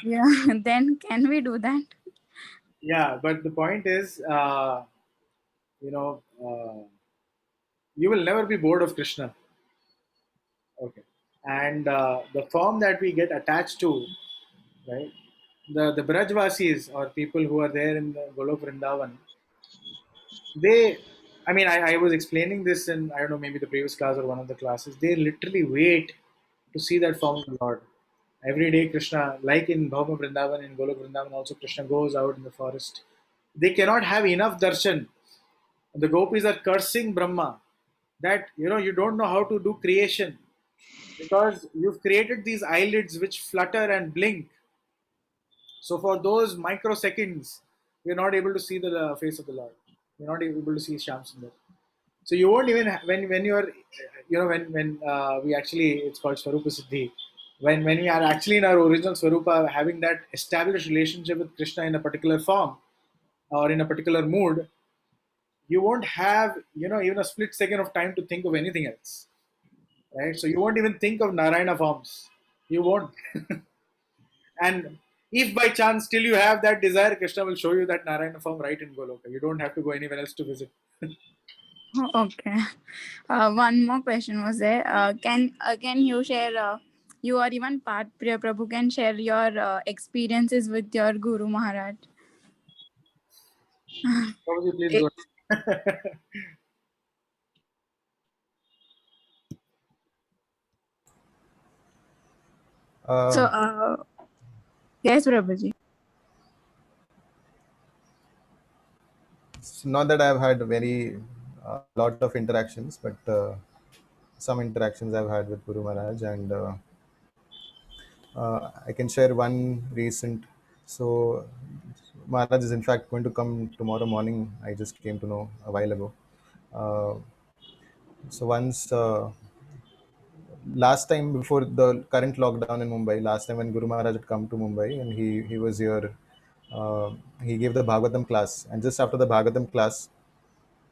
S10: then can we do that?
S2: Yeah. But the point is, you know, uh, you will never be bored of Krishna. Okay. And the form that we get attached to, right? The Brajvasis, or people who are there in the Golok Vrindavan, they, I mean, I was explaining this in, I don't know, maybe the previous class or one of the classes. They literally wait to see that form of the Lord. Every day, Krishna, like in Bhava Vrindavan, in Golok Vrindavan, also Krishna goes out in the forest. They cannot have enough darshan. The gopis are cursing Brahma that you don't know how to do creation, because you've created these eyelids which flutter and blink. So for those microseconds, we're not able to see the face of the Lord. We're not able to see Shyam Sundar. So you won't even when you're when we actually, it's called Swarupa Siddhi. When we are actually in our original Swarupa, having that established relationship with Krishna in a particular form or in a particular mood, you won't have even a split second of time to think of anything else, right? So you won't even think of Narayana forms. You won't. And if by chance still you have that desire, Krishna will show you that Narayana form right in Goloka. You don't have to go anywhere else to visit.
S10: Okay. One more question was there. Can you share, you or even Part Priya Prabhu can share your experiences with your Guru Maharaj?
S2: Prabhuji, please
S10: Eh,
S2: go.
S10: So,
S1: Uh,
S10: yes, Prabhuji.
S1: it's not that I've had very lot of interactions, but some interactions I've had with Guru Maharaj, and I can share one recent. So Maharaj is in fact going to come tomorrow morning. I just came to know a while ago. Uh, so once last time before the current lockdown in Mumbai, last time when Guru Maharaj had come to Mumbai and he was here, he gave the Bhagavatam class, and just after the Bhagavatam class,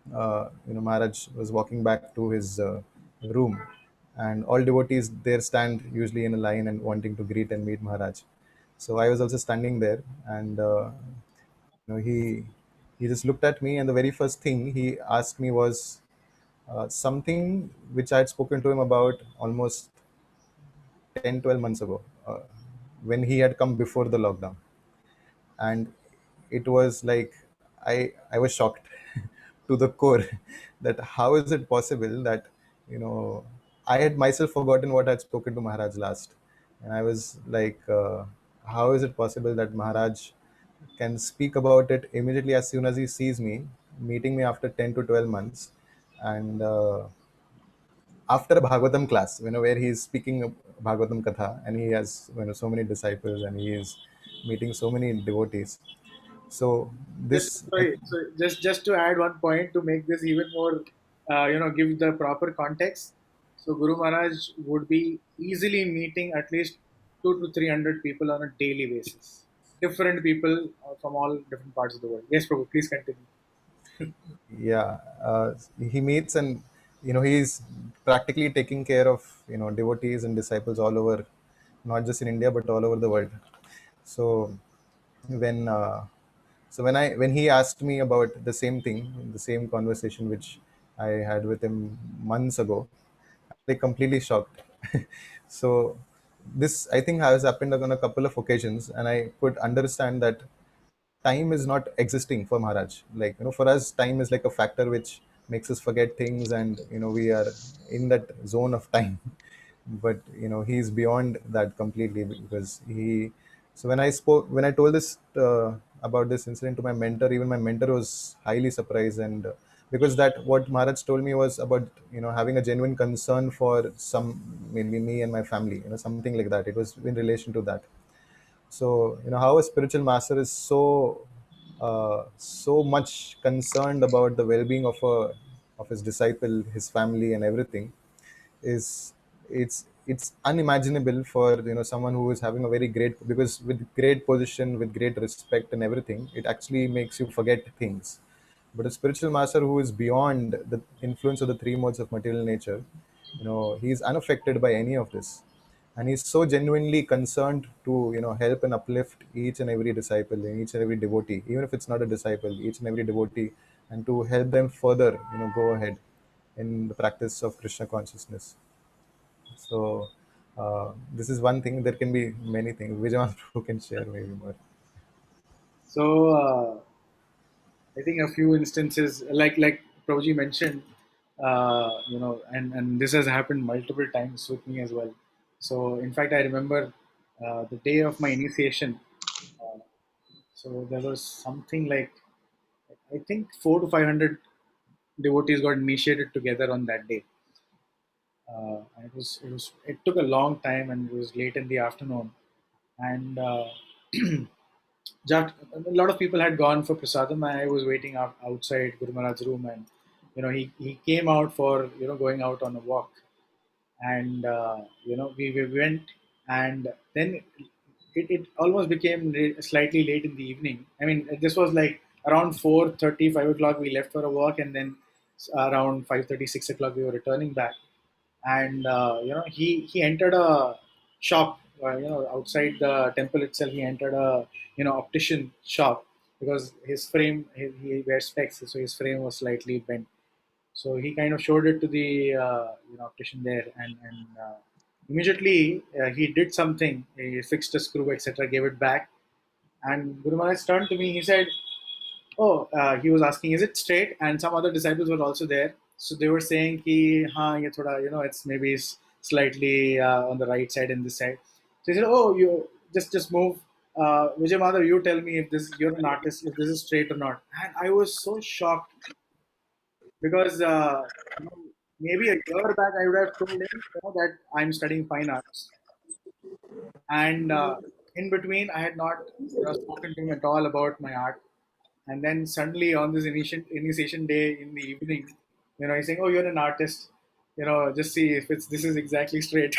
S1: Maharaj was walking back to his room, and all devotees there stand usually in a line and wanting to greet and meet Maharaj. So I was also standing there, and he just looked at me, and the very first thing he asked me was something which I had spoken to him about almost 10-12 months ago, when he had come before the lockdown. And it was like I was shocked to the core that how is it possible that I had myself forgotten what I had spoken to Maharaj last, And I was like, how is it possible that Maharaj can speak about it immediately as soon as he sees me, meeting me after 10 to 12 months, and after a Bhagavatam class, where he is speaking Bhagavatam Katha, and he has so many disciples, and he is meeting so many devotees. So
S2: Just
S1: this,
S2: sorry, so just to add one point to make this even more, give the proper context. So Guru Maharaj would be easily meeting at least 200 to 300 people on a daily basis, different people from all different parts of the world. Yes, Prabhu, please continue.
S1: yeah, he meets, and he's practically taking care of devotees and disciples all over, not just in India but all over the world. So when when he asked me about the same thing, the same conversation which I had with him months ago, I completely shocked. So this, I think, has happened on a couple of occasions, and I could understand that time is not existing for Maharaj. Like, for us, time is like a factor which makes us forget things, and we are in that zone of time. But he's beyond that completely, because he. So when I told this about this incident to my mentor, even my mentor was highly surprised, and because that what Maharaj told me was about having a genuine concern for maybe me and my family, something like that. It was in relation to that. So how a spiritual master is so much concerned about the well-being of his disciple, his family, and everything, is it's unimaginable for someone who is having a very great, because with great position, with great respect and everything, it actually makes you forget things. But a spiritual master who is beyond the influence of the three modes of material nature, he is unaffected by any of this, and he's so genuinely concerned to help and uplift each and every disciple and each and every devotee, even if it's not a disciple, each and every devotee, and to help them further go ahead in the practice of Krishna consciousness. So this is one thing. There can be many things. Vijay who can share maybe more.
S2: So I think a few instances, like Prabhuji mentioned, and this has happened multiple times with me as well. So in fact, I remember the day of my initiation. Uh, so there was something like, I think 400 to 500 devotees got initiated together on that day. It took a long time, and it was late in the afternoon, and a lot of people had gone for prasadam. I was waiting outside Guru Maharaj's room, and he came out for going out on a walk, and we went, and then it almost became slightly late in the evening. I mean, this was like around 4:30, 5 o'clock we left for a walk, and then around 5:30, 6 o'clock we were returning back. And he entered a shop, outside the temple itself. He entered a optician shop, because his frame, he wears specs, so his frame was slightly bent. So he kind of showed it to the optician there, and immediately he did something. He fixed a screw, etc., gave it back, and Guru Maharaj turned to me. He said, "Oh," he was asking, "Is it straight?" And some other disciples were also there, so they were saying, "Ki, हाँ, ये थोड़ा, it's maybe slightly on the right side and this side." So he said, "Oh, you just move." Vijay Madhav, you tell me if you're an artist, if this is straight or not. And I was so shocked, because you know, maybe a year back I would have told him that I'm studying fine arts, and in between I had not spoken to him at all about my art. And then suddenly on this initiation day in the evening, he's saying, "Oh, you're an artist. Just see if this is exactly straight."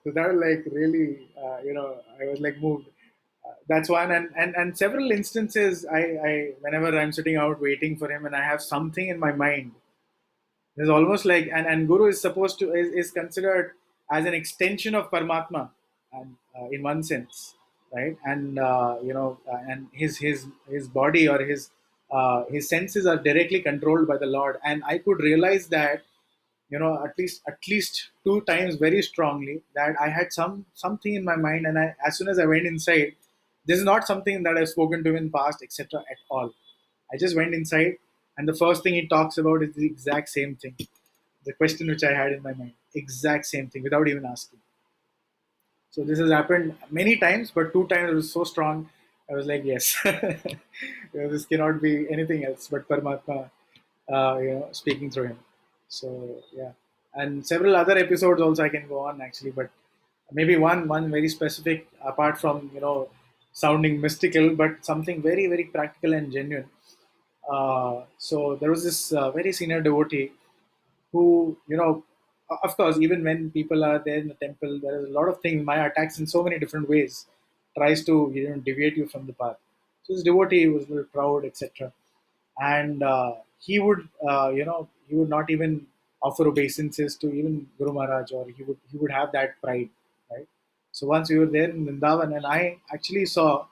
S2: So that was like really, I was like moved. That's one, and several instances. Whenever I'm sitting out waiting for him, and I have something in my mind, there's almost like, and Guru is supposed to is considered as an extension of Paramatma, and in one sense, right? And and his body, or his senses are directly controlled by the Lord. And I could realize that, at least two times very strongly, that I had something in my mind, and as soon as I went inside, this is not something that I've spoken to him in past, etc. at all. I just went inside, and the first thing he talks about is the exact same thing. The question which I had in my mind, exact same thing, without even asking. So this has happened many times, but 2 times it was so strong. I was like, yes, this cannot be anything else but Paramatma, speaking through him. So yeah, and several other episodes also I can go on actually, but maybe one very specific, apart from sounding mystical, but something very very practical and genuine. So there was this very senior devotee who, of course, even when people are there in the temple, there is a lot of things. Maya attacks in so many different ways, tries to deviate you from the path. So this devotee was very proud, etc. And he would not even offer obeisances to even Guru Maharaj, or he would have that pride, right? So once we were there in Vrindavan, and I actually saw,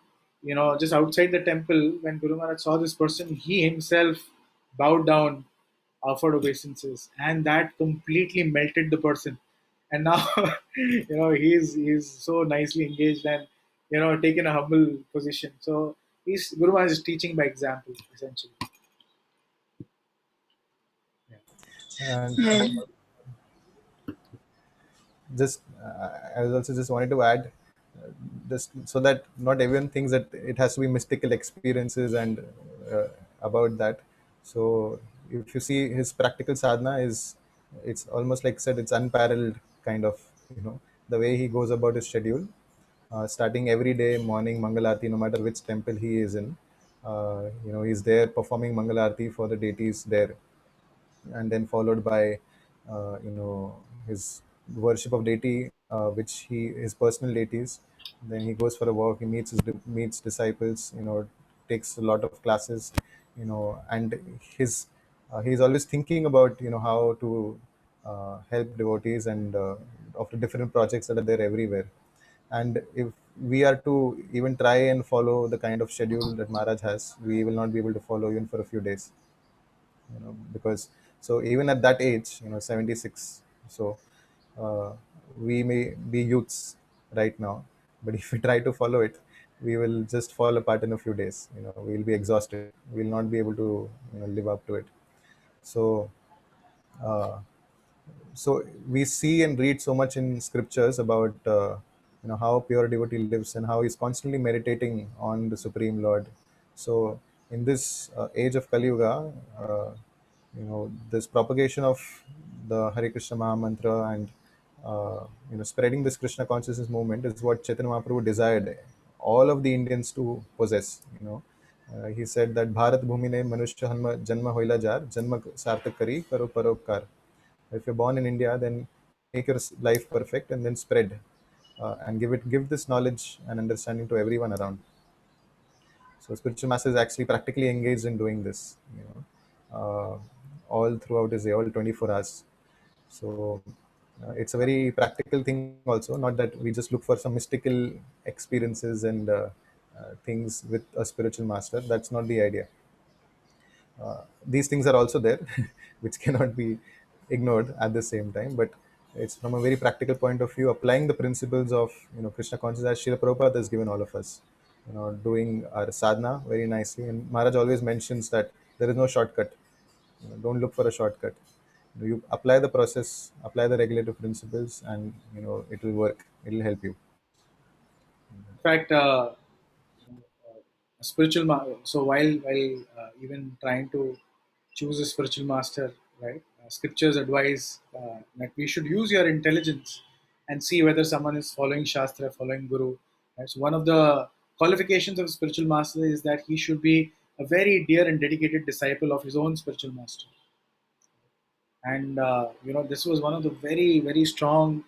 S2: just outside the temple, when Guru Maharaj saw this person, he himself bowed down, offered obeisances, and that completely melted the person. And now, he's so nicely engaged and taken a humble position. So Guru Maharaj is teaching by example, essentially.
S1: And
S10: Well,
S1: just I was also just wanted to add, just so that not everyone thinks that it has to be mystical experiences and uh, about that. So if you see his practical sadhana is, it's almost like said, it's unparalleled kind of, the way he goes about his schedule, starting every day morning Mangalarti, no matter which temple he is in. He's there performing Mangalarti for the deities there, and then followed by his worship of deity, which he his personal deities. Then he goes for a walk. He meets disciples. Takes a lot of classes. And he's always thinking about how to help devotees, and of the different projects that are there everywhere. And if we are to even try and follow the kind of schedule that Maharaj has, we will not be able to follow even for a few days, because so even at that age, 76, so uh, we may be youths right now, but if we try to follow it, we will just fall apart in a few days. We'll be exhausted, we'll not be able to live up to it. So uh, so we see and read so much in scriptures about how pure devotee lives and how he's constantly meditating on the Supreme Lord. So in this age of Kali Yuga, this propagation of the Hare Krishna Mahamantra and spreading this Krishna consciousness movement is what Chaitanya Mahaprabhu desired all of the Indians to possess. He said that Bharat Bhumine Manushya Janma Hoila Jar, Janma Sartak Kari Karo Paropkar. If you're born in India, then make your life perfect and then spread, and give this knowledge and understanding to everyone around. So spiritual master is actually practically engaged in doing this, all throughout his day, all 24 hours. So it's a very practical thing also, not that we just look for some mystical experiences and things with a spiritual master. That's not the idea. These things are also there, which cannot be ignored at the same time, but it's from a very practical point of view, applying the principles of Krishna consciousness, as Srila Prabhupada has given all of us, doing our sadhana very nicely. And Maharaj always mentions that there is no shortcut. Don't look for a shortcut. You apply the process, apply the regulative principles, and it will work. It will help you.
S2: In fact, so while even trying to choose a spiritual master, right? Scriptures advise that we should use your intelligence and see whether someone is following Shastra, following Guru. Right? So one of the qualifications of a spiritual master is that he should be a very dear and dedicated disciple of his own spiritual master. And this was one of the very very strong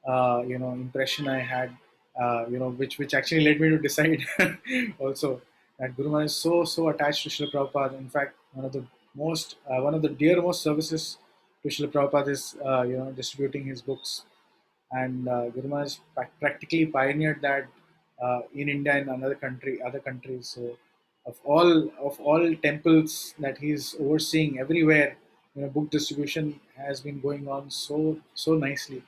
S2: impression I had, which actually led me to decide also that Guru Maharaj is so attached to Srila Prabhupada. In fact, one of the dearmost services to Srila Prabhupada is distributing his books. And Guru Maharaj practically pioneered that in India and other countries. So of all temples that he's overseeing everywhere, book distribution has been going on so nicely,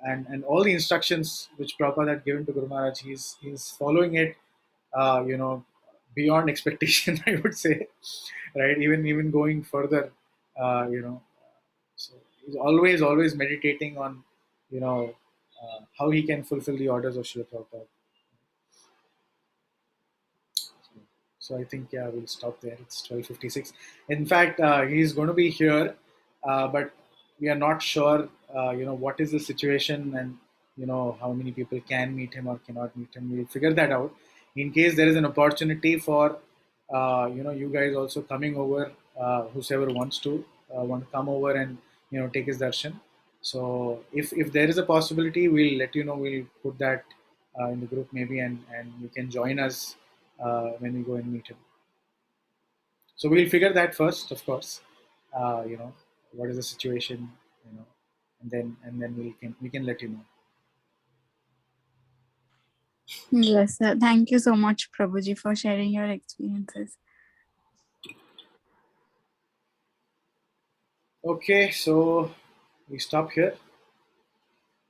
S2: and all the instructions which Prabhupada had given to Guru Maharaj, he's following it, beyond expectation, I would say, right? Even going further, uh, you know. So he's always meditating on, you know, how he can fulfill the orders of Srila Prabhupada. So I think, yeah, we'll stop there. It's 12:56. In fact, he's going to be here, but we are not sure, what is the situation and, how many people can meet him or cannot meet him. We'll figure that out. In case there is an opportunity for, you guys also coming over, whosoever wants to come over and, take his darshan. So if there is a possibility, we'll let you know. We'll put that in the group maybe, and you can join us when we go and meet him. So we'll figure that first, of course. What is the situation, and then we can let you know.
S10: Yes, sir. Thank you so much, Prabhuji, for sharing your experiences.
S2: Okay, so we stop here.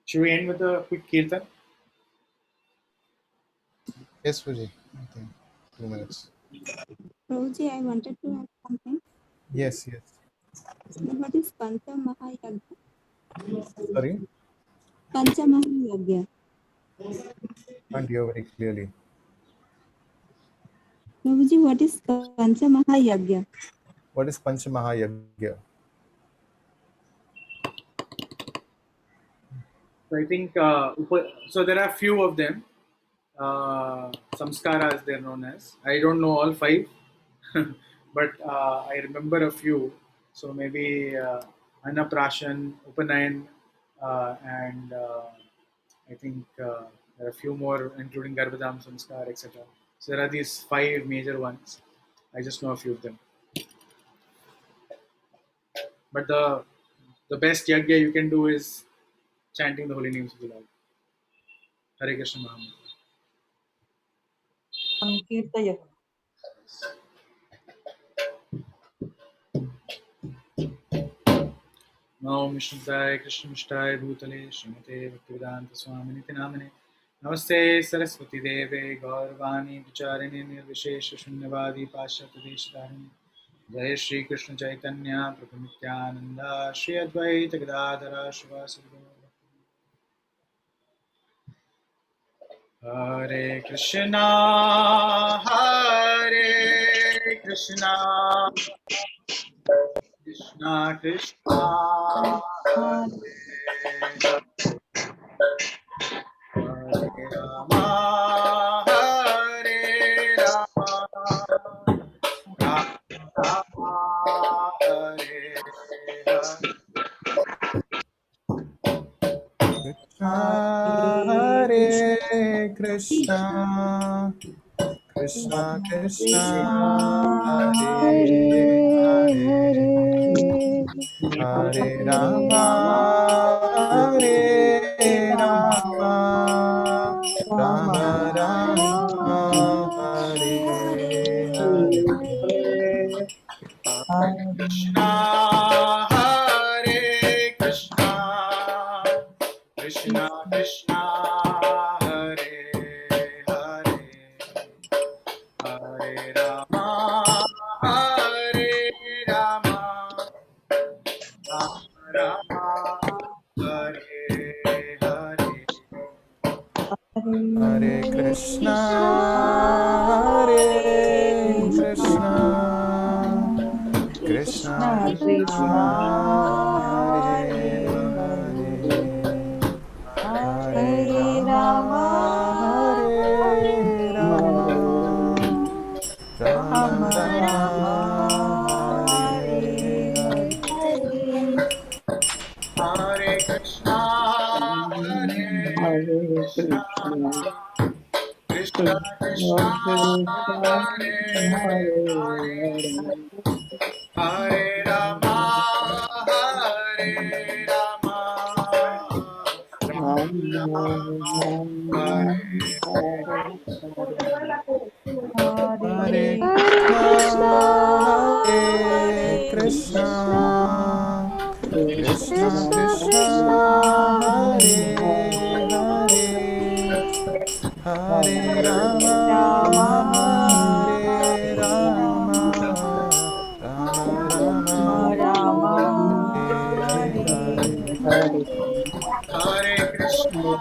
S2: Should we end with a quick kirtan?
S1: Yes, Fuji. I think 2 minutes.
S11: Prabhuji, I wanted to ask something.
S1: Yes, yes.
S11: What is Pancha Mahayagya?
S1: Sorry,
S11: Pancha Mahayagya.
S1: can't hear very clearly.
S11: Prabhuji, what is Pancha Mahayagya?
S1: What is Pancha Mahayajna?
S2: So I think so. There are few of them. Samskaras they're known as. I don't know all 5, but I remember a few. So maybe Annaprashan, Upanayan, and I think there are a few more, including Garbhadam Samskar, etc. So there are these 5 major ones. I just know a few of them. But the best yajna you can do is chanting the holy names of the Lord. Hare Krishna Mahamantra.
S5: Sankirtaya.
S2: Namo Vishnuddhaya Krishna Mishtaya Bhutale Srimate Bhaktivedanta Swaminiti Namane Namaste Saraswati Deve Gaurvani Vicharini Nirvishesha Shunyavadi Pashyata Deshadharini Jai Shri Krishna Chaitanya Prabhu Nityananda Shri Advaita Gadadhara Shivasari Hare Krishna Hare Krishna Krishna Krishna Hare Hare Rama Hare Rama Rama Hare Hare
S1: Hare Krishna, Krishna Krishna, Hare Hare, Hare Rama, Hare Rama, Rama Rama, Hare Hare.
S2: Krishna Hare Krishna Krishna Krishna Hare Hare Hare Rama Hare Rama Rama Rama Hare Hare
S1: Hare Krishna, Hare Krishna, Krishna Krishna, Hare Hare, Hare Rama, Hare Rama, Rama Rama, Hare Hare.
S2: Hare Krishna Hare Krishna Krishna Krishna Hare Hare Hare Rama Hare Rama Rama Rama Hare
S1: Hare Krishna, Hare Krishna, Krishna Krishna, Hare Hare, Hare Rama, Hare Rama, Rama Rama, Hare Hare.
S2: Hare Krishna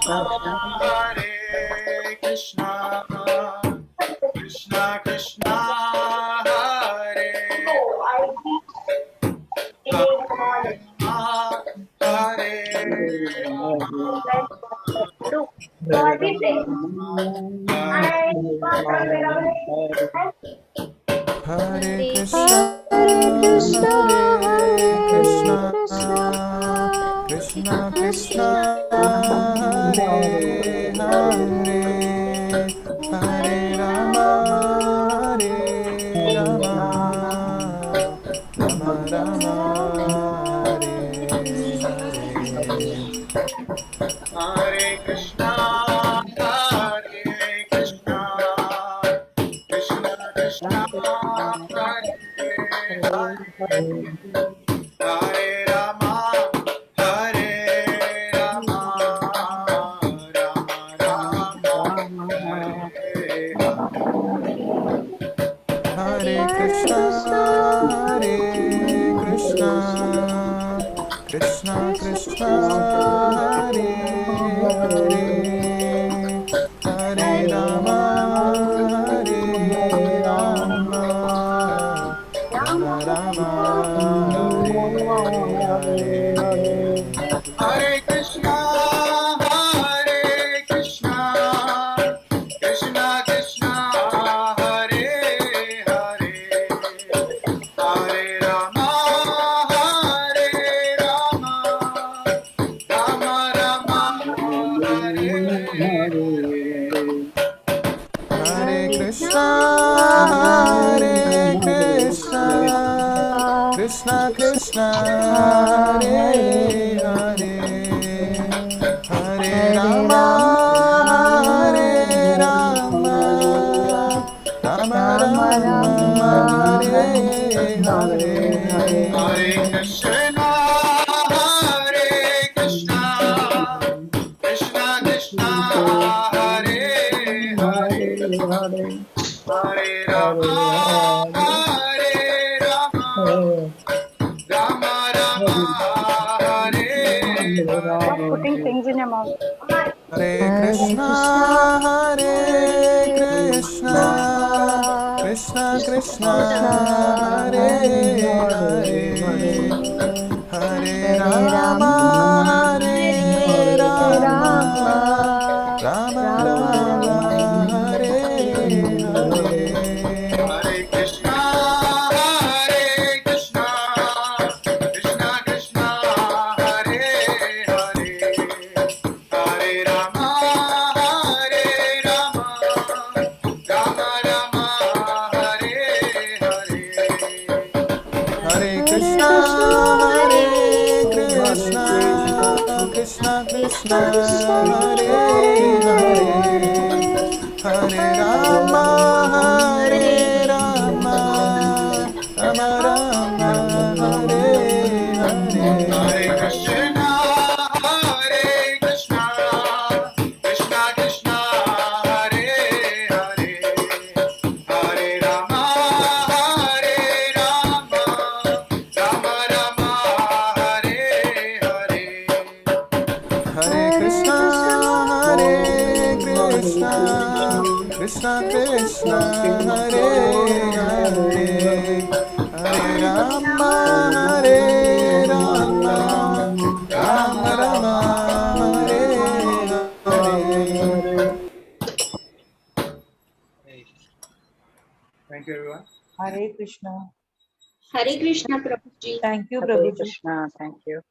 S2: Krishna, Krishna Krishna, Hare Hare Hare
S1: Hare Krishna,
S3: Hare Krishna,
S1: Hare
S3: Hare
S1: Krishna,
S3: Krishna,
S1: Krishna Krishna,
S3: Krishna
S1: Hare Hare, Hare Rama, Hare Rama, Rama Rama, Hare Hare.
S2: Hare Krishna, Hare Krishna, Krishna Krishna, Hare Hare Rama, Hare Rama, Rama Rama, Hare
S1: Hare
S3: Hare
S1: Krishna,
S3: Krishna,
S1: Hare Krishna, Krishna Krishna,
S3: Krishna
S1: Hare Hare, Hare Rama, Hare Rama, Rama Rama, Hare Hare.
S2: Hare Krishna, Hare Krishna, Krishna Krishna, Hare Hare, Hare Rama, Hare Rama, Rama Rama, Hare
S1: Hare Krishna, Hare Krishna, Krishna Krishna, Hare Hare, Hare Rama, Hare Rama, Rama Rama, Hare Hare.
S2: Hare Krishna, Hare Krishna, Krishna Krishna, Hare Hare, Hare Rama, Hare Rama, Rama Rama, Hare Hare.
S9: Putting things in your mouth.
S1: Hare Krishna, Hare Krishna, Krishna Krishna, Hare Hare, Hare Rama, Hare Rama, Rama Rama, Hare Hare.
S2: Hare Krishna, Hare Krishna, Krishna Krishna, Hare Hare, Hare Rama, Hare Rama, Rama Rama, Hare Hare.
S1: Hare Krishna, Hare Krishna, Krishna Krishna, Hare Hare, Hare Rama, Hare Rama, Rama Rama, Hare Hare.
S2: Hare Krishna, Hare Krishna, Krishna Krishna, Hare Hare, Hare Rama, Hare Rama, Rama Rama, Hare Hare.
S1: Hare Krishna, Hare Krishna, Krishna Krishna, Hare Hare, Hare Rama, Hare Rama, Rama Rama, Hare Hare.
S2: Thank you, everyone.
S5: Hare Krishna.
S12: Hare Krishna, Prabhuji.
S5: Thank you,
S9: Hare
S5: Prabhuji.
S9: Krishna. Thank you.